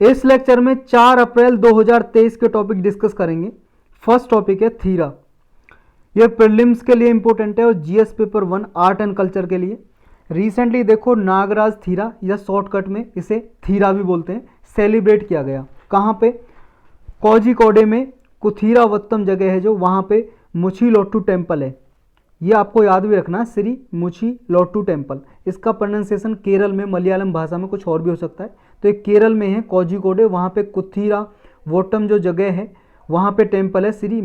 इस लेक्चर में 4 अप्रैल 2023 के टॉपिक डिस्कस करेंगे। फर्स्ट टॉपिक है थीरा। यह प्रीलिम्स के लिए इंपॉर्टेंट है और GS paper 1 art and culture के लिए। रिसेंटली देखो नागराज थीरा या शॉर्टकट में इसे थीरा भी बोलते हैं, सेलिब्रेट किया गया। कहाँ पे? कोझिकोडे में कुथीरावत्तम जगह है जो, वहाँ पे मुछीलोट्टू टेम्पल है। ये आपको याद भी रखना, श्री मुछीलोट्टू टेम्पल। इसका प्रोनाउंसिएशन केरल में, मलयालम भाषा में कुछ और भी हो सकता है। तो ये केरल में है कोझिकोडे, वहाँ पे कुथीरावोट्टम जो जगह है वहाँ पे टेम्पल है श्री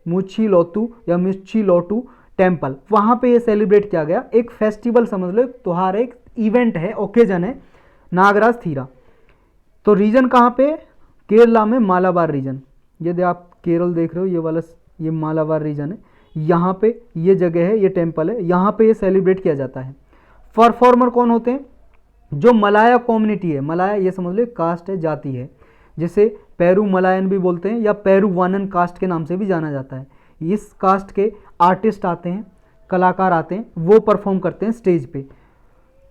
मुछीलोत्तू या मुछीलोट्टू टेम्पल। वहाँ पे ये सेलिब्रेट किया गया। एक फेस्टिवल समझ लो, एक त्यौहार है, एक इवेंट है, ओकेजन है नागराज थीरा। तो रीजन कहाँ पे? केरला में मालाबार रीजन। यदि आप केरल देख रहे हो, ये वाला ये मालाबार रीजन है, यहाँ पे ये जगह है, ये टेम्पल है, यहाँ पे ये सेलिब्रेट किया जाता है। परफॉर्मर कौन होते हैं? जो मलाया कम्युनिटी है, मलाया ये समझ लो कास्ट है, जाति है, जिसे पेरू मलायन भी बोलते हैं या पेरुवानन कास्ट के नाम से भी जाना जाता है। इस कास्ट के आर्टिस्ट आते हैं, कलाकार आते हैं, वो परफॉर्म करते हैं स्टेज पे।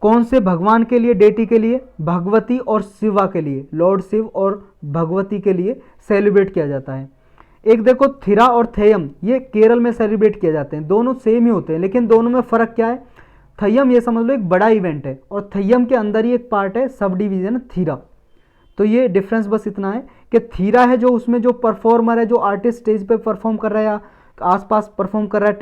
कौन से भगवान के लिए? डेटी के लिए, भगवती और शिवा के लिए, लॉर्ड शिव और भगवती के लिए सेलिब्रेट किया जाता है। एक देखो थिरा और थेयम, ये केरल में सेलिब्रेट किए जाते हैं। दोनों सेम ही होते हैं, लेकिन दोनों में फ़र्क क्या है? थयम ये समझ लो एक बड़ा इवेंट है और थयम के अंदर ही एक पार्ट है, सब डिवीजन थीरा। तो ये डिफरेंस बस इतना है कि थीरा है जो उसमें जो परफॉर्मर है, जो आर्टिस्ट स्टेज पे परफॉर्म कर रहा है या आसपास परफॉर्म कर रहा है,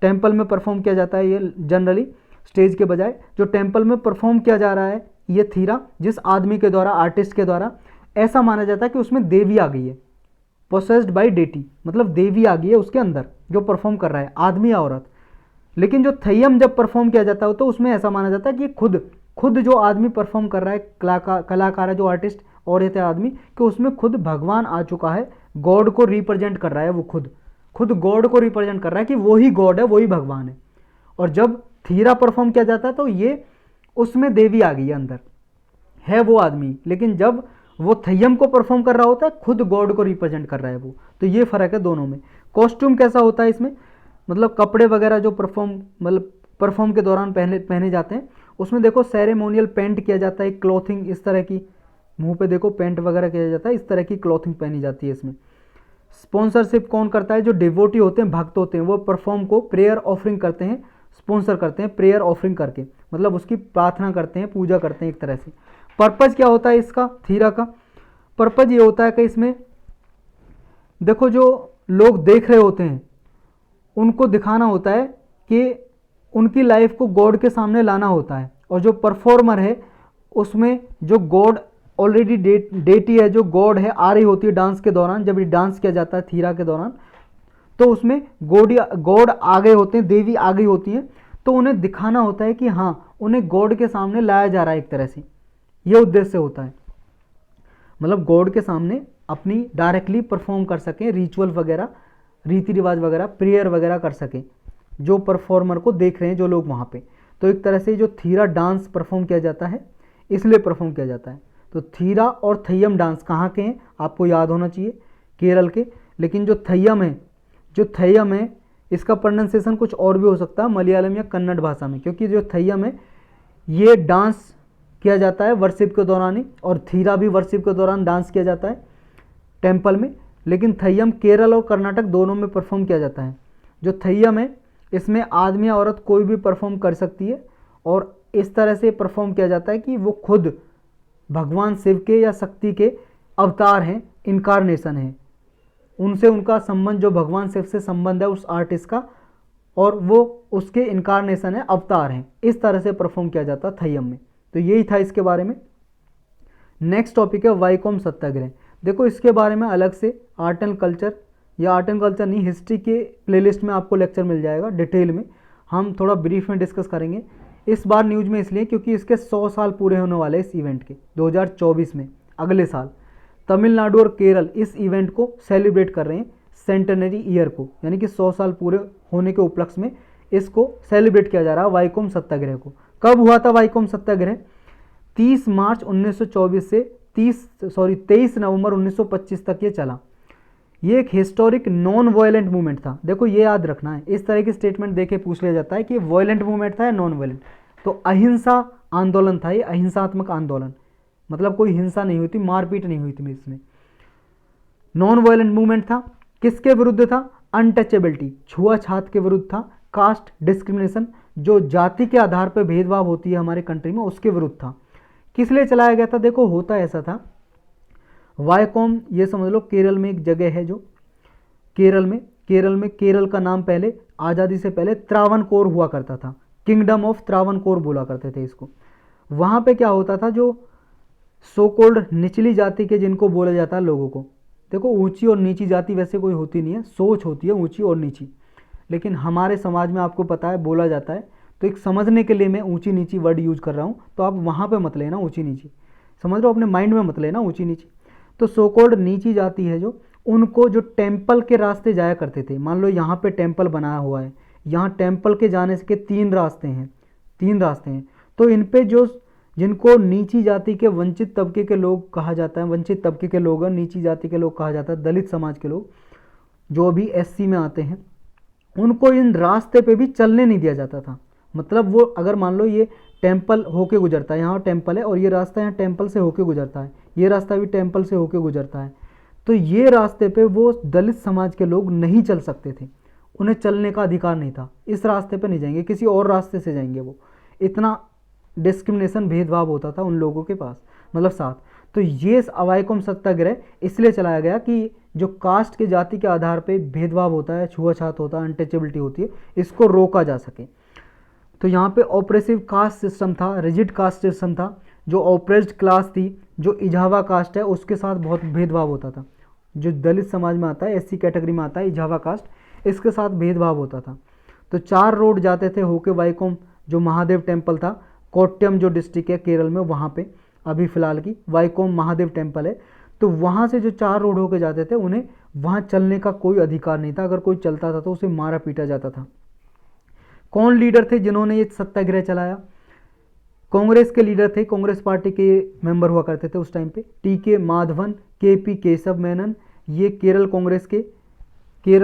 टेम्पल में परफॉर्म किया जाता है ये जनरली, स्टेज के बजाय जो टेम्पल में परफॉर्म किया जा रहा है ये थीरा, जिस आदमी के द्वारा, आर्टिस्ट के द्वारा, ऐसा माना जाता है कि उसमें देवी आ गई है, पोसेस्ड बाय डेटी, मतलब देवी आ गई है उसके अंदर जो परफॉर्म कर रहा है, आदमी या औरत। लेकिन जो थयम जब परफॉर्म किया जाता है तो उसमें ऐसा माना जाता है कि खुद जो आदमी परफॉर्म कर रहा है, कलाकार है, जो आर्टिस्ट और ये आदमी, कि उसमें खुद भगवान आ चुका है, गॉड को रिप्रेजेंट कर रहा है, वो खुद गॉड को रिप्रेजेंट कर रहा है कि वही गॉड है, वही भगवान है। और जब थीरा परफॉर्म किया जाता है तो ये उसमें देवी आ गई है, अंदर है वो आदमी, लेकिन जब वो थयम को परफॉर्म कर रहा होता है खुद गॉड को रिप्रेजेंट कर रहा है वो। तो ये फर्क है दोनों में। कॉस्ट्यूम कैसा होता है इसमें? मतलब कपड़े वगैरह जो परफॉर्म के दौरान पहने जाते हैं, उसमें देखो सेरेमोनियल पेंट किया जाता है, क्लॉथिंग इस तरह की, मुंह पे देखो पेंट वगैरह किया जाता है, इस तरह की क्लॉथिंग पहनी जाती है इसमें। स्पॉन्सरशिप कौन करता है? जो डिवोटी होते हैं, भक्त होते हैं, वो परफॉर्म को प्रेयर ऑफरिंग करते हैं, स्पॉन्सर करते हैं प्रेयर ऑफरिंग करके, मतलब उसकी प्रार्थना करते हैं, पूजा करते हैं एक तरह से। पर्पज़ क्या होता है इसका, थीरा का? पर्पज़ ये होता है कि इसमें देखो जो लोग देख रहे होते हैं उनको दिखाना होता है कि उनकी लाइफ को गॉड के सामने लाना होता है, और जो परफॉर्मर है उसमें जो गॉड ऑलरेडी डेटी है, जो गॉड है, आ रही होती है डांस के दौरान। जब ये डांस किया जाता है थीरा के दौरान तो उसमें गॉड आ गए होते हैं, देवी आ गई होती हैं, तो उन्हें दिखाना होता है कि हाँ उन्हें गॉड के सामने लाया जा रहा है एक तरह से। ये उद्देश्य होता है, मतलब गॉड के सामने अपनी डायरेक्टली परफॉर्म कर सकें, रिचुअल वगैरह, रीति रिवाज वगैरह, प्रेयर वगैरह कर सकें जो परफॉर्मर को देख रहे हैं जो लोग वहाँ पे। तो एक तरह से जो थीरा डांस परफॉर्म किया जाता है इसलिए परफॉर्म किया जाता है। तो थीरा और थयम डांस कहाँ के हैं आपको याद होना चाहिए, केरल के। लेकिन जो थयम है इसका प्रोनाउंसिएशन कुछ और भी हो सकता है, मलयालम या कन्नड़ भाषा में, क्योंकि जो थयम है ये डांस किया जाता है वर्शिप के दौरान ही, और थीरा भी वर्शिप के दौरान डांस किया जाता है टेम्पल में। लेकिन थयम केरल और कर्नाटक दोनों में परफॉर्म किया जाता है। जो थयम है इसमें आदमी या औरत कोई भी परफॉर्म कर सकती है, और इस तरह से परफॉर्म किया जाता है कि वो खुद भगवान शिव के या शक्ति के अवतार हैं, इनकारनेशन है, उनसे उनका संबंध, जो भगवान शिव से संबंध है उस आर्टिस्ट का, और वो उसके इनकारनेशन है, अवतार हैं। इस तरह से परफॉर्म किया जाता है थयम में। तो यही था इसके बारे में। नेक्स्ट टॉपिक है वाइकोम सत्याग्रह। देखो इसके बारे में अलग से आर्ट एंड कल्चर, या आर्ट एंड कल्चर नहीं, हिस्ट्री के प्लेलिस्ट में आपको लेक्चर मिल जाएगा डिटेल में, हम थोड़ा ब्रीफ में डिस्कस करेंगे। इस बार न्यूज़ में इसलिए क्योंकि इसके 100 साल पूरे होने वाले इस इवेंट के, 2024 में, अगले साल। तमिलनाडु और केरल इस इवेंट को सेलिब्रेट कर रहे हैं सेंटेनरी ईयर को, यानी कि 100 साल पूरे होने के उपलक्ष्य में इसको सेलिब्रेट किया जा रहा है वाइकोम सत्याग्रह को। कब हुआ था वाइकोम सत्याग्रह? 30 मार्च 1924 से 23 नवंबर 1925 तक ये चला। ये एक हिस्टोरिक नॉन वायलेंट मूवमेंट था। देखो ये याद रखना है, इस तरह की स्टेटमेंट देके पूछ लिया जाता है कि वायलेंट मूवमेंट था या नॉन वायलेंट। तो अहिंसा आंदोलन था, ये अहिंसात्मक आंदोलन, मतलब कोई हिंसा नहीं हुई थी, मारपीट नहीं हुई थी इसमें। नॉन वायलेंट मूवमेंट था, किसके विरुद्ध था? अनटचेबिलिटी, छुआछूत के विरुद्ध था। कास्ट डिस्क्रिमिनेशन, जो जाति के आधार पर भेदभाव होती है हमारे कंट्री में, उसके विरुद्ध था। किस लिए चलाया गया था? देखो होता ऐसा था, वायकॉम, ये समझ लो केरल में एक जगह है जो केरल का नाम पहले आज़ादी से पहले त्रावणकोर हुआ करता था, किंगडम ऑफ त्रावणकोर बोला करते थे इसको। वहाँ पे क्या होता था, जो सो कोल्ड निचली जाति के जिनको बोला जाता है लोगों को, देखो ऊंची और नीची जाति वैसे कोई होती नहीं है, सोच होती है ऊंची और नीची, लेकिन हमारे समाज में आपको पता है बोला जाता है, तो एक समझने के लिए मैं ऊंची नीची वर्ड यूज कर रहा हूँ, तो आप वहाँ पे मत लेना ऊंची नीची, समझ लो, अपने माइंड में मत लेना ऊंची नीची। तो सो कॉल्ड नीची जाति है जो, उनको जो टेम्पल के रास्ते जाया करते थे, मान लो यहाँ पे टेम्पल बनाया हुआ है, यहाँ टेम्पल के जाने के 3 रास्ते हैं, तो इन पे जो जिनको नीची जाति के वंचित तबके के लोग कहा जाता है, वंचित तबके के लोग, नीची जाति के लोग कहा जाता है, दलित समाज के लोग जो भी एससी में आते हैं, उनको इन रास्ते पे भी चलने नहीं दिया जाता था। मतलब वो अगर मान लो ये टेम्पल होके गुजरता है, यहाँ टेम्पल है और ये रास्ता यहाँ टेम्पल से होके गुजरता है, ये रास्ता भी टेम्पल से होके गुजरता है, तो ये रास्ते पे वो दलित समाज के लोग नहीं चल सकते थे, उन्हें चलने का अधिकार नहीं था, इस रास्ते पे नहीं जाएंगे, किसी और रास्ते से जाएंगे वो। इतना डिस्क्रिमिनेशन, भेदभाव होता था उन लोगों के पास, मतलब साथ। तो ये अवाइकॉम सत्याग्रह इसलिए चलाया गया कि जो कास्ट के जाति के आधार पे भेदभाव होता है, छुआछूत होता है, अनटचेबिलिटी होती है, इसको रोका जा सके। तो यहाँ पे ऑपरेसिव कास्ट सिस्टम था, रिजिड कास्ट सिस्टम था, जो ऑप्रेस्ड क्लास थी, जो इजावा कास्ट है, उसके साथ बहुत भेदभाव होता था। जो दलित समाज में आता है, एससी कैटेगरी में आता है इजावा कास्ट, इसके साथ भेदभाव होता था। तो 4 रोड जाते थे होके वाइकोम, जो महादेव टेम्पल था, कोट्टयम जो डिस्ट्रिक्ट है केरल में, वहाँ पे अभी फिलहाल की वाइकोम महादेव टेम्पल है, तो वहाँ से जो 4 रोड होके जाते थे, उन्हें वहाँ चलने का कोई अधिकार नहीं था, अगर कोई चलता था तो उसे मारा पीटा जाता था। कौन लीडर थे जिन्होंने ये सत्याग्रह चलाया? कांग्रेस के लीडर थे, कांग्रेस पार्टी के मेंबर हुआ करते थे उस टाइम पे, टी.के. माधवन, के.पी. केशव मेनन, ये केरल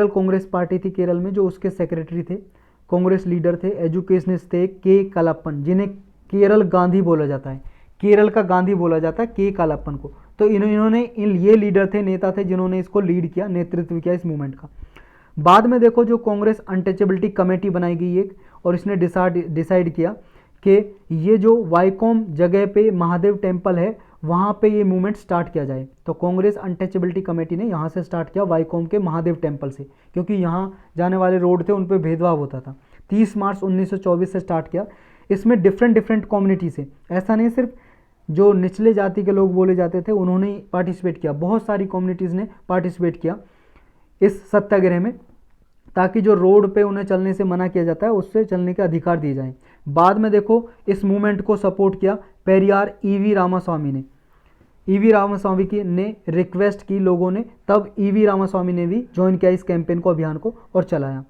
कांग्रेस पार्टी थी केरल में, जो उसके सेक्रेटरी थे, कांग्रेस लीडर थे। एजुकेशनिस्ट थे के कलप्पन, जिन्हें केरल गांधी बोला जाता है, केरल का गांधी बोला जाता है के कलप्पन को। तो ये लीडर थे, नेता थे, जिन्होंने इसको लीड किया, नेतृत्व किया इस मूवमेंट का। बाद में देखो जो कांग्रेस अनटचेबिलिटी कमेटी बनाई गई एक, और इसने डिसाइड किया कि ये जो वाइकोम जगह पे महादेव टेम्पल है, वहाँ पे ये मूवमेंट स्टार्ट किया जाए। तो कांग्रेस अनटचेबिलिटी कमेटी ने यहाँ से स्टार्ट किया, वाइकोम के महादेव टेम्पल से, क्योंकि यहाँ जाने वाले रोड थे उन पे भेदभाव होता था। 30 मार्च 1924 से स्टार्ट किया। इसमें डिफरेंट कम्युनिटी से, ऐसा नहीं सिर्फ जो निचले जाति के लोग बोले जाते थे उन्होंने पार्टिसिपेट किया, बहुत सारी कम्युनिटीज़ ने पार्टिसिपेट किया इस सत्याग्रह में, ताकि जो रोड पे उन्हें चलने से मना किया जाता है उससे चलने के अधिकार दिए जाएं। बाद में देखो इस मूवमेंट को सपोर्ट किया पेरियार ईवी रामास्वामी ने, ईवी रामास्वामी की ने रिक्वेस्ट की लोगों ने, तब ईवी रामास्वामी ने भी ज्वाइन किया इस कैंपेन को, अभियान को, और चलाया।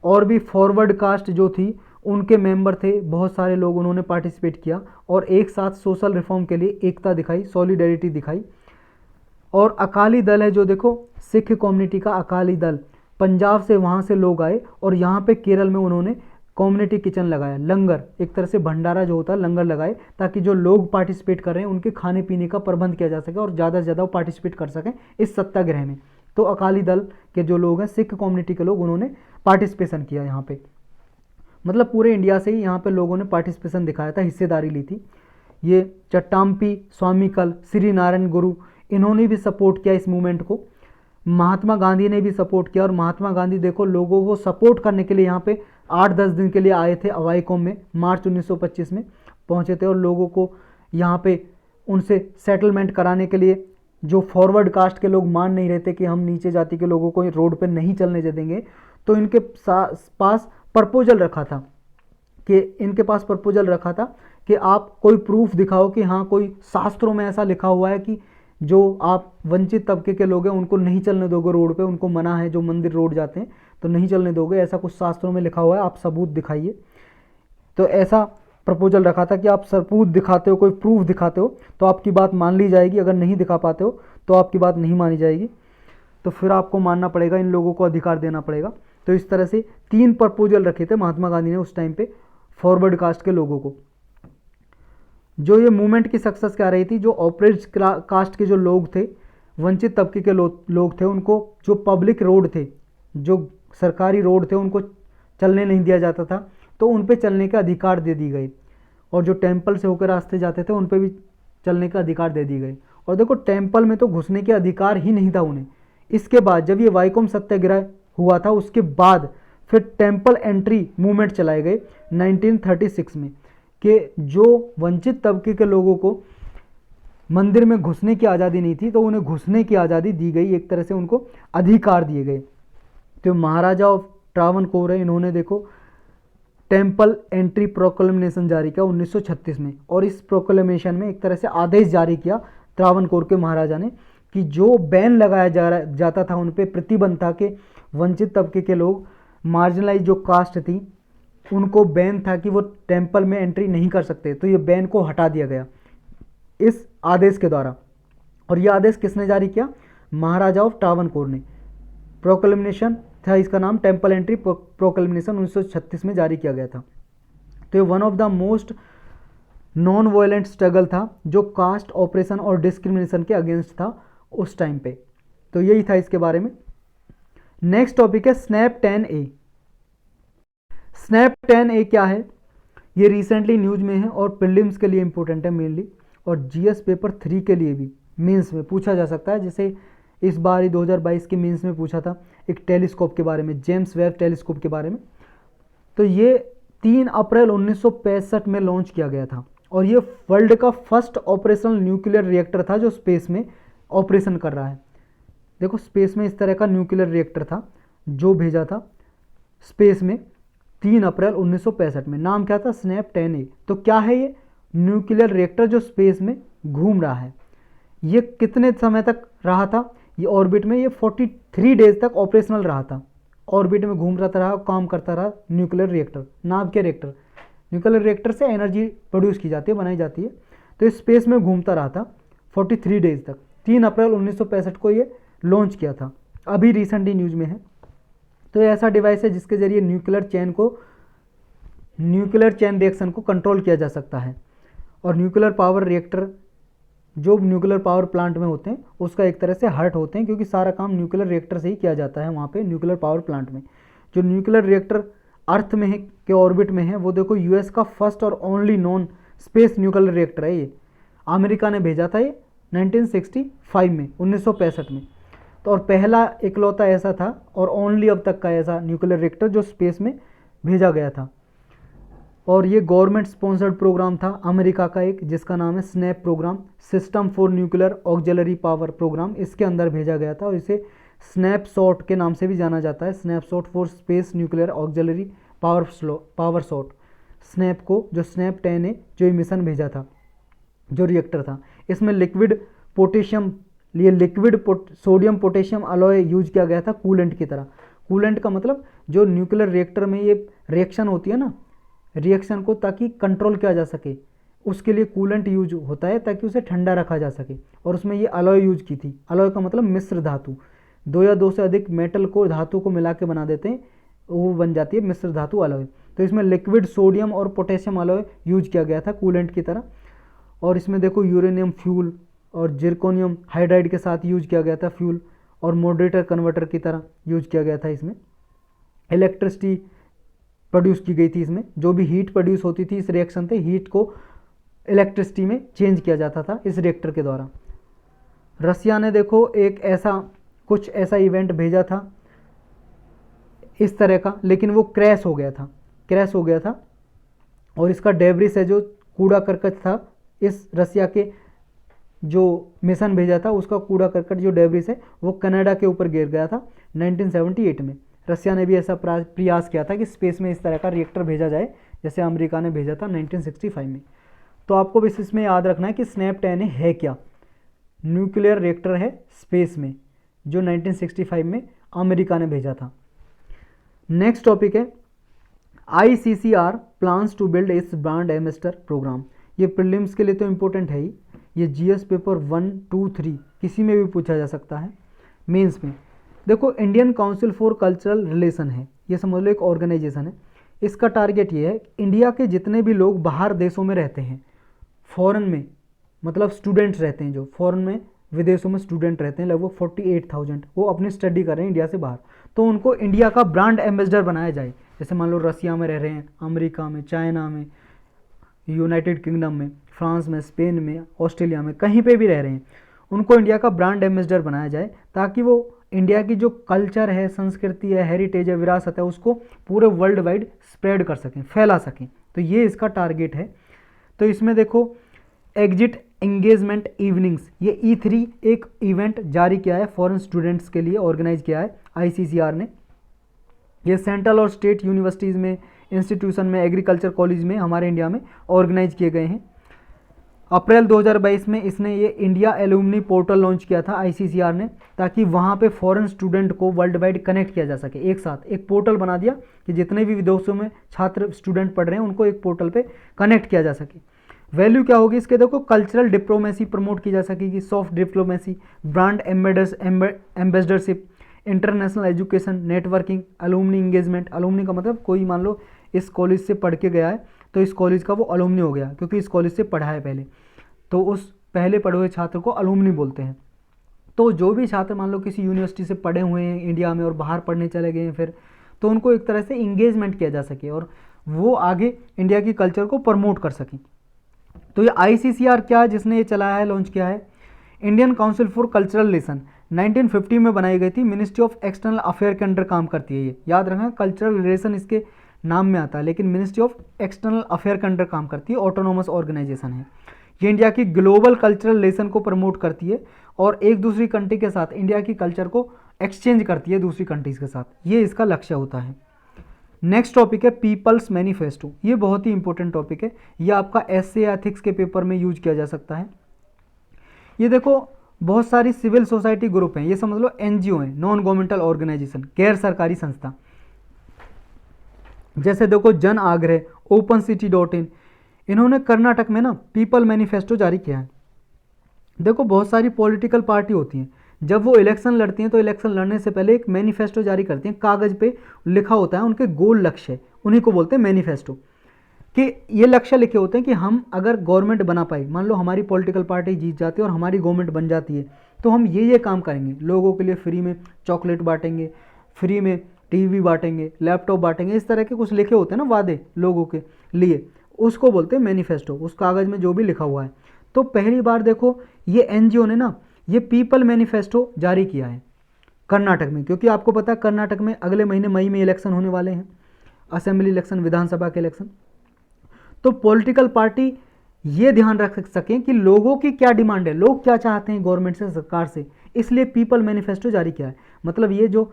और भी फॉरवर्ड कास्ट जो थी उनके मेंबर थे बहुत सारे लोग, उन्होंने पार्टिसिपेट किया और एक साथ सोशल रिफॉर्म के लिए एकता दिखाई, सॉलिडेरिटी दिखाई। और अकाली दल है जो, देखो सिख कम्युनिटी का अकाली दल, पंजाब से वहाँ से लोग आए और यहाँ पे केरल में उन्होंने कम्युनिटी किचन लगाया, लंगर, एक तरह से भंडारा जो होता है, लंगर लगाए, ताकि जो लोग पार्टिसिपेट कर रहे हैं उनके खाने पीने का प्रबंध किया जा सके और ज़्यादा से ज़्यादा वो पार्टिसिपेट कर सकें इस सत्याग्रह में। तो अकाली दल के जो लोग हैं, सिख कम्युनिटी के लोग, उन्होंने पार्टिसिपेशन किया यहाँ पे, मतलब पूरे इंडिया से ही यहाँ पे लोगों ने पार्टिसिपेशन दिखाया था, हिस्सेदारी ली थी। ये चट्टाम्पी स्वामीकल, श्री नारायण गुरु, इन्होंने भी सपोर्ट किया इस मूवमेंट को। महात्मा गांधी ने भी सपोर्ट किया, और महात्मा गांधी देखो लोगों को सपोर्ट करने के लिए यहाँ पे 8-10 दिन के लिए आए थे अवाईकोम में, मार्च 1925 में पहुँचे थे, और लोगों को यहाँ पे उनसे सेटलमेंट कराने के लिए, जो फॉरवर्ड कास्ट के लोग मान नहीं रहे थे कि हम नीचे जाति के लोगों को रोड पे नहीं चलने देंगे, तो इनके पास प्रपोजल रखा था कि आप कोई प्रूफ दिखाओ कि हाँ कोई शास्त्रों में ऐसा लिखा हुआ है कि जो आप वंचित तबके के लोग हैं उनको नहीं चलने दोगे रोड पे, उनको मना है, जो मंदिर रोड जाते हैं तो नहीं चलने दोगे, ऐसा कुछ शास्त्रों में लिखा हुआ है, आप सबूत दिखाइए। तो ऐसा प्रपोजल रखा था कि आप सबूत दिखाते हो, कोई प्रूफ दिखाते हो तो आपकी बात मान ली जाएगी, अगर नहीं दिखा पाते हो तो आपकी बात नहीं मानी जाएगी, तो फिर आपको मानना पड़ेगा, इन लोगों को अधिकार देना पड़ेगा। तो इस तरह से 3 प्रपोजल रखे थे महात्मा गांधी ने उस टाइम पे फॉरवर्ड कास्ट के लोगों को। जो ये मूवमेंट की सक्सेस क्या रही थी, जो ऑपरेज कास्ट के जो लोग थे, वंचित तबके के लोग थे, उनको जो पब्लिक रोड थे, जो सरकारी रोड थे, उनको चलने नहीं दिया जाता था, तो उन पे चलने का अधिकार दे दी गई। और जो टेम्पल से होकर रास्ते जाते थे उन पे भी चलने का अधिकार दे दी गई। और देखो टेम्पल में तो घुसने के अधिकार ही नहीं था उन्हें। इसके बाद जब ये वाइकोम सत्याग्रह हुआ था उसके बाद फिर टेम्पल एंट्री मूवमेंट चलाए गए 1936 में, कि जो वंचित तबके के लोगों को मंदिर में घुसने की आज़ादी नहीं थी तो उन्हें घुसने की आज़ादी दी गई, एक तरह से उनको अधिकार दिए गए। तो महाराजा ऑफ ट्रावनकोर है, इन्होंने देखो टेम्पल एंट्री प्रोक्लेमेशन जारी किया 1936 में, और इस प्रोक्लेमेशन में एक तरह से आदेश जारी किया त्रावणकोर के महाराजा ने कि जो बैन लगाया जाता था, उन पे प्रतिबंध था कि वंचित तबके के लोग, मार्जिनलाइज जो कास्ट थी, उनको बैन था कि वो टेम्पल में एंट्री नहीं कर सकते। तो ये बैन को हटा दिया गया इस आदेश के द्वारा। और ये आदेश किसने जारी किया? महाराजा ऑफ ट्रावनकोर ने। प्रोक्लेमेशन था इसका नाम, टेम्पल एंट्री प्रोक्लेमेशन 1936 में जारी किया गया था। तो ये one of the most non violent struggle था जो कास्ट ऑपरेशन और डिस्क्रिमिनेशन के अगेंस्ट था उस टाइम पे। तो यही था इसके बारे में। नेक्स्ट टॉपिक है स्नैप 10A। स्नैप 10A क्या है? ये रिसेंटली न्यूज में है और प्रीलिम्स के लिए इंपॉर्टेंट है मेनली, और जीएस पेपर 3 के लिए भी मेंस में पूछा जा सकता है। जैसे इस बार ही 2022 के मेंस में पूछा था एक टेलीस्कोप के बारे में, जेम्स वेब टेलीस्कोप के बारे में। तो ये 3 अप्रैल 1965 में लॉन्च किया गया था, और ये वर्ल्ड का फर्स्ट ऑपरेशनल न्यूक्लियर रिएक्टर था जो स्पेस में ऑपरेशन कर रहा है। देखो स्पेस में इस तरह का न्यूक्लियर रिएक्टर था जो भेजा था स्पेस में 3 अप्रैल 1965 में। नाम क्या था? Snap 10A। तो क्या है ये? न्यूक्लियर रिएक्टर जो स्पेस में घूम रहा है। ये कितने समय तक रहा था ये ऑर्बिट में? ये 43 डेज तक ऑपरेशनल रहा था, ऑर्बिट में घूम रहा रहा, काम करता रहा न्यूक्लियर रिएक्टर। नाम क्या रिएक्टर? न्यूक्लियर रिएक्टर से एनर्जी प्रोड्यूस की जाती है, बनाई जाती है। तो इस स्पेस में घूमता रहा था 43 डेज तक। 3 अप्रैल 1965 को ये लॉन्च किया था, अभी रिसेंटली न्यूज में है। तो ये ऐसा डिवाइस है जिसके जरिए न्यूक्लियर चेन रिएक्शन को कंट्रोल किया जा सकता है। और न्यूक्लियर पावर रिएक्टर जो न्यूक्लियर पावर प्लांट में होते हैं उसका एक तरह से हार्ट होते हैं, क्योंकि सारा काम न्यूक्लियर रिएक्टर से ही किया जाता है वहाँ पे न्यूक्लियर पावर प्लांट में। जो न्यूक्लियर रिएक्टर अर्थ में है के ऑर्बिट में है, वो देखो यूएस का फर्स्ट और only non space nuclear reactor है। ये अमेरिका ने भेजा था ये 1965 में, 1965 में। तो और पहला इकलौता ऐसा था और ओनली अब तक का ऐसा न्यूक्लियर रिएक्टर जो स्पेस में भेजा गया था। और ये गवर्नमेंट स्पॉन्सर्ड प्रोग्राम था अमेरिका का एक, जिसका नाम है SNAP programme, system for nuclear auxiliary power programme. इसके अंदर भेजा गया था और इसे स्नैपशॉट के नाम से भी जाना जाता है, snapshot for space nuclear auxiliary power shot. Snap को जो स्नैप 10A जो ये मिशन भेजा था, जो रिएक्टर था, इसमें liquid sodium potassium alloy use किया गया था कूलेंट की तरह। कूलेंट का मतलब जो न्यूक्लियर रिएक्टर में ये रिएक्शन होती है ना, रिएक्शन को ताकि कंट्रोल किया जा सके, उसके लिए कूलेंट यूज होता है ताकि उसे ठंडा रखा जा सके। और उसमें ये अलॉय यूज की थी। अलॉय का मतलब मिश्र धातु, 2 या 2 से अधिक मेटल को, धातु को मिला के बना देते हैं, वो बन जाती है मिश्र धातु अलॉय। तो इसमें लिक्विड सोडियम और पोटेशियम अलॉय यूज किया गया था कूलेंट की तरह। और इसमें देखो यूरेनियम फ्यूल और जिरकोनियम हाइड्राइड के साथ यूज किया गया था फ्यूल, और मॉडरेटर कन्वर्टर की तरह यूज किया गया था। इसमें इलेक्ट्रिसिटी प्रोड्यूस की गई थी। इसमें जो भी हीट प्रोड्यूस होती थी इस रिएक्शन से, हीट को इलेक्ट्रिसिटी में चेंज किया जाता था इस रिएक्टर के द्वारा। रसिया ने देखो एक कुछ ऐसा इवेंट भेजा था इस तरह का, लेकिन वो क्रैश हो गया था। और इसका डेब्रिस है जो कूड़ा करकट था, इस रसिया के जो मिशन भेजा था उसका कूड़ा करकट जो डेब्रिस है वो कनाडा के ऊपर गिर गया था 1978 में। रसिया ने भी ऐसा प्रयास किया था कि स्पेस में इस तरह का रिएक्टर भेजा जाए जैसे अमेरिका ने भेजा था 1965 में। तो आपको बस इसमें याद रखना है कि स्नैप 10A है क्या? न्यूक्लियर रिएक्टर है स्पेस में जो 1965 में अमेरिका ने भेजा था। नेक्स्ट टॉपिक है ICCR plans to build its broad emitter programme. ये प्रीलिम्स के लिए तो इम्पोर्टेंट है ही, ये जीएस पेपर 1, 2, 3 किसी में भी पूछा जा सकता है मेंस में। देखो Indian council for cultural relation है, ये समझ लो एक ऑर्गेनाइजेशन है। इसका टारगेट ये है इंडिया के जितने भी लोग बाहर देशों में रहते हैं, फॉरेन में मतलब स्टूडेंट्स रहते हैं, जो फॉरेन में विदेशों में स्टूडेंट रहते हैं लगभग 48,000, वो अपनी स्टडी कर रहे हैं इंडिया से बाहर, तो उनको इंडिया का ब्रांड एम्बेसडर बनाया जाए। जैसे मान लो रसिया में रह रहे हैं, अमेरिका में, चाइना में, यूनाइटेड किंगडम में, फ्रांस में, स्पेन में, ऑस्ट्रेलिया में, कहीं पे भी रह रहे हैं, उनको इंडिया का ब्रांड एम्बेसडर बनाया जाए, ताकि वो इंडिया की जो कल्चर है, संस्कृति है, हेरिटेज है, विरासत है, उसको पूरे वर्ल्ड वाइड स्प्रेड कर सकें, फैला सकें। तो ये इसका टारगेट है। तो इसमें देखो एग्जिट एंगेजमेंट इवनिंग्स, ये E3 एक इवेंट जारी किया है फॉरेन स्टूडेंट्स के लिए, ऑर्गेनाइज किया है ICCR ने। ये सेंट्रल और स्टेट यूनिवर्सिटीज़ में, इंस्टीट्यूशन में, एग्रीकल्चर कॉलेज में हमारे इंडिया में ऑर्गेनाइज किए गए हैं। अप्रैल 2022 में इसने ये इंडिया एलुमनी पोर्टल लॉन्च किया था ICCR ने, ताकि वहाँ पे फॉरेन स्टूडेंट को वर्ल्ड वाइड कनेक्ट किया जा सके। एक साथ एक पोर्टल बना दिया कि जितने भी विदेशों में छात्र स्टूडेंट पढ़ रहे हैं उनको एक पोर्टल पे कनेक्ट किया जा सके। वैल्यू क्या होगी इसके, देखो कल्चरल डिप्लोमेसी प्रमोट की जा सकेगी, soft diplomacy, brand ambassadorship, international education, networking, alumni engagement. Alumni का मतलब कोई मान लो इस कॉलेज से पढ़ के गया है तो इस कॉलेज का वो अलुमनी हो गया, क्योंकि इस कॉलेज से पढ़ा है पहले, तो उस पहले पढ़े हुए छात्र को अलुमनी बोलते हैं। तो जो भी छात्र मान लो किसी यूनिवर्सिटी से पढ़े हुए हैं इंडिया में और बाहर पढ़ने चले गए हैं फिर, तो उनको एक तरह से इंगेजमेंट किया जा सके और वो आगे इंडिया की कल्चर को प्रमोट कर सकें। तो ये ICCR क्या है जिसने ये चलाया है, लॉन्च किया है, Indian council for cultural relation, 1950 में बनाई गई थी, मिनिस्ट्री ऑफ एक्सटर्नल अफेयर के अंडर काम करती है। ये याद रखना, कल्चरल रिलेशन इसके नाम में आता है, लेकिन मिनिस्ट्री ऑफ एक्सटर्नल अफेयर के अंडर काम करती है, ऑटोनोमस ऑर्गेनाइजेशन है। ये इंडिया की ग्लोबल कल्चरल रिलेशन को प्रमोट करती है और एक दूसरी कंट्री के साथ इंडिया की कल्चर को एक्सचेंज करती है दूसरी कंट्रीज के साथ, ये इसका लक्ष्य होता है। नेक्स्ट टॉपिक है पीपल्स मैनिफेस्टो। ये बहुत ही इंपॉर्टेंट टॉपिक है, ये आपका एसए एथिक्स के पेपर में यूज किया जा सकता है। ये देखो बहुत सारी सिविल सोसाइटी ग्रुप हैं, ये समझ लो NGO हैं, नॉन गवर्नमेंटल ऑर्गेनाइजेशन, गैर सरकारी संस्था। जैसे देखो जन आग्रह, opencity.in, इन्होंने कर्नाटक में ना पीपल मैनिफेस्टो जारी किया है। देखो बहुत सारी पॉलिटिकल पार्टी होती हैं, जब वो इलेक्शन लड़ती हैं तो इलेक्शन लड़ने से पहले एक मैनिफेस्टो जारी करती हैं, कागज़ पे लिखा होता है उनके गोल लक्ष्य, उन्हीं को बोलते हैं मैनिफेस्टो, कि ये लक्ष्य लिखे होते हैं कि हम अगर गवर्नमेंट बना पाए, मान लो हमारी पॉलिटिकल पार्टी जीत जाती है और हमारी गवर्नमेंट बन जाती है, तो हम ये काम करेंगे, लोगों के लिए फ्री में चॉकलेट बांटेंगे, फ्री में टीवी बांटेंगे, लैपटॉप बांटेंगे, इस तरह के कुछ लिखे होते हैं ना वादे लोगों के लिए, उसको बोलते हैं मैनिफेस्टो, उस कागज़ में जो भी लिखा हुआ है। तो पहली बार देखो ये NGO ने ना ये पीपल मैनिफेस्टो जारी किया है कर्नाटक में, क्योंकि आपको पता है कर्नाटक में अगले महीने मई में इलेक्शन होने वाले हैं, असेंबली इलेक्शन, विधानसभा के इलेक्शन। तो पॉलिटिकल पार्टी ये ध्यान रख सकें कि लोगों की क्या डिमांड है, लोग क्या चाहते हैं गवर्नमेंट से, सरकार से, इसलिए पीपल मैनिफेस्टो जारी किया है। मतलब ये जो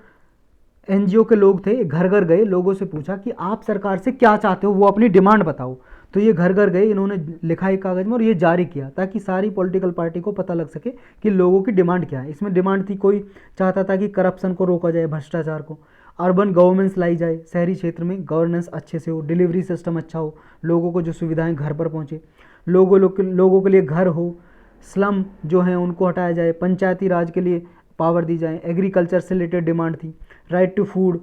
NGO के लोग थे घर घर गए, लोगों से पूछा कि आप सरकार से क्या चाहते हो, वो अपनी डिमांड बताओ। तो ये घर घर गए, इन्होंने लिखा है कागज़ में और ये जारी किया, ताकि सारी पॉलिटिकल पार्टी को पता लग सके कि लोगों की डिमांड क्या है। इसमें डिमांड थी, कोई चाहता था कि करप्शन को रोका जाए, भ्रष्टाचार को, अर्बन गवर्नेंस लाई जाए, शहरी क्षेत्र में गवर्नेंस अच्छे से हो, डिलीवरी सिस्टम अच्छा हो, लोगों को जो सुविधाएं घर पर पहुंचे, लोगों के लिए घर हो, स्लम जो हैं उनको हटाया जाए, पंचायती राज के लिए पावर दी जाए, एग्रीकल्चर से रिलेटेड डिमांड थी, right to food,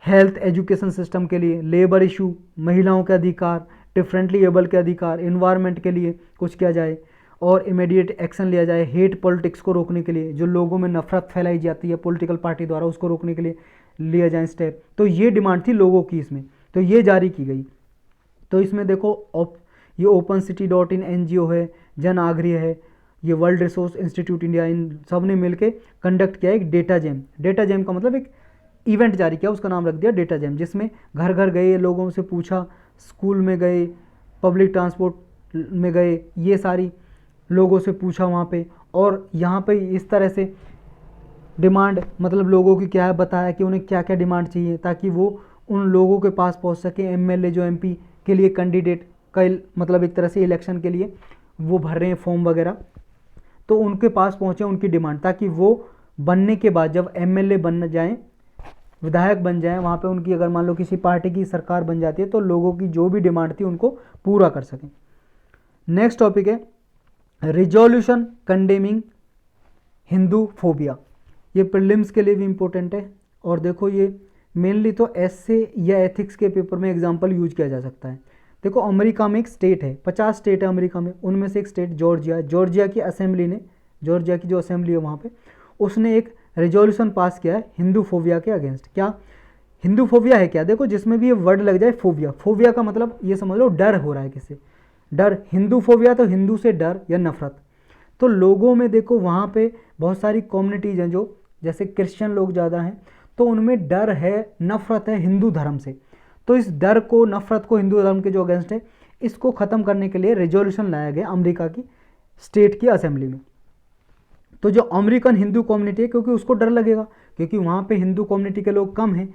health education system के लिए, लेबर इशू, महिलाओं के अधिकार, डिफरेंटली एबल के अधिकार, इन्वायरमेंट के लिए कुछ किया जाए और इमीडिएट एक्शन लिया जाए, हेट पॉलिटिक्स को रोकने के लिए, जो लोगों में नफरत फैलाई जाती है पॉलिटिकल पार्टी द्वारा, उसको रोकने के लिए लिया जाए स्टेप। तो ये डिमांड थी लोगों की इसमें, तो ये जारी की गई। तो इसमें देखो ये opencity.in NGO है, जन आग्रह है, ये वर्ल्ड रिसोर्स इंस्टीट्यूट इंडिया, इन सब ने मिलकर कंडक्ट किया एक डेटा जैम। डेटा जैम का मतलब एक इवेंट जारी किया, उसका नाम रख दिया डेटा जैम, जिसमें घर घर गए, लोगों से पूछा, स्कूल में गए, पब्लिक ट्रांसपोर्ट में गए, ये सारी लोगों से पूछा वहाँ पे, और यहाँ पे इस तरह से डिमांड, मतलब लोगों की क्या है, बताया कि उन्हें क्या क्या डिमांड चाहिए, ताकि वो उन लोगों के पास पहुँच सके। MLA जो MP के लिए कैंडिडेट का मतलब एक तरह से इलेक्शन के लिए वो भर रहे हैं फॉर्म वगैरह, तो उनके पास पहुँचे उनकी डिमांड, ताकि वो बनने के बाद जब MLA बन जाएँ, विधायक बन जाएं, वहाँ पे उनकी अगर मान लो किसी पार्टी की सरकार बन जाती है तो लोगों की जो भी डिमांड थी उनको पूरा कर सकें। नेक्स्ट टॉपिक है रिजोल्यूशन कंडेमिंग हिंदू फोबिया। ये प्रीलिम्स के लिए भी इम्पोर्टेंट है, और देखो ये मेनली तो एसए या एथिक्स के पेपर में एग्जाम्पल यूज किया जा सकता है। देखो अमेरिका में एक स्टेट है, 50 स्टेट है अमेरिका में, उनमें से एक स्टेट जॉर्जिया, जॉर्जिया की असेंबली ने, जॉर्जिया की जो असेंबली है वहाँ पे, उसने एक रेजोल्यूशन पास किया है हिंदू फोबिया के अगेंस्ट। क्या हिंदू फोबिया है क्या? देखो जिसमें भी ये वर्ड लग जाए फोबिया, फोबिया का मतलब ये समझ लो डर हो रहा है किससे, डर। हिंदू फोबिया तो हिंदू से डर या नफरत। तो लोगों में देखो वहाँ पे बहुत सारी कम्युनिटीज़ हैं, जो जैसे क्रिश्चियन लोग ज़्यादा हैं, तो उनमें डर है, नफरत है हिंदू धर्म से। तो इस डर को, नफरत को हिंदू धर्म के जो अगेंस्ट है, इसको ख़त्म करने के लिए रेजोल्यूशन लाया गया अमेरिका की स्टेट की असेंबली में। तो जो अमेरिकन हिंदू कम्युनिटी है, क्योंकि उसको डर लगेगा, क्योंकि वहाँ पे हिंदू कम्युनिटी के लोग कम हैं,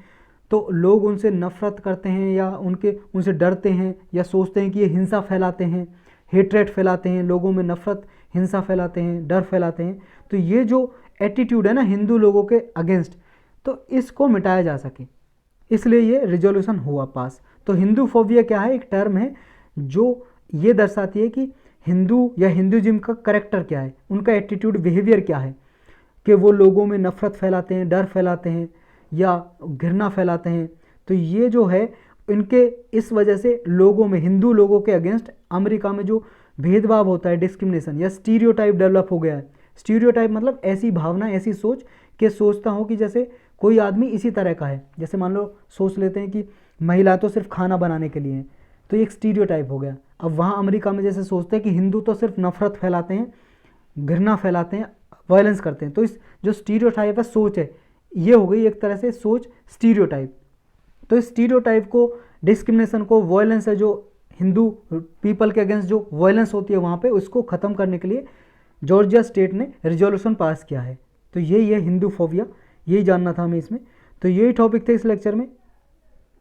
तो लोग उनसे नफरत करते हैं या उनसे डरते हैं या सोचते हैं कि ये हिंसा फैलाते हैं, हेट्रेट फैलाते हैं, लोगों में नफरत, हिंसा फैलाते हैं, डर फैलाते हैं। तो ये जो एटीट्यूड है ना हिंदू लोगों के अगेंस्ट, तो इसको मिटाया जा सके, इसलिए ये रिजोल्यूशन हुआ पास। तो हिंदू फोबिया क्या है? एक टर्म है जो ये दर्शाती है कि हिंदू या हिंदुइज्म का करेक्टर क्या है, उनका एटीट्यूड, बिहेवियर क्या है, कि वो लोगों में नफरत फैलाते हैं, डर फैलाते हैं या घृणा फैलाते हैं। तो ये जो है इनके, इस वजह से लोगों में, हिंदू लोगों के अगेंस्ट अमेरिका में जो भेदभाव होता है, डिस्क्रिमिनेशन या स्टीरियोटाइप डेवलप हो गया है। स्टीरियोटाइप मतलब ऐसी भावना, ऐसी सोच कि सोचता हूँ कि जैसे कोई आदमी इसी तरह का है। जैसे मान लो सोच लेते हैं कि महिला तो सिर्फ खाना बनाने के लिए है, तो ये एक स्टीरियोटाइप हो गया। अब वहाँ अमेरिका में जैसे सोचते हैं कि हिंदू तो सिर्फ नफरत फैलाते हैं, घृणा फैलाते हैं, वायलेंस करते हैं। तो इस जो स्टीरियोटाइप है, सोच है, ये हो गई एक तरह से सोच स्टीरियोटाइप। तो इस स्टीरियोटाइप को, डिस्क्रिमिनेशन को, वायलेंस है जो हिंदू पीपल के अगेंस्ट जो वायलेंस होती है वहाँ पे, उसको ख़त्म करने के लिए जॉर्जिया स्टेट ने रिजोल्यूशन पास किया है। तो यही है हिंदू फोबिया, यही जानना था हमें इसमें। तो यही टॉपिक थे इस लेक्चर में।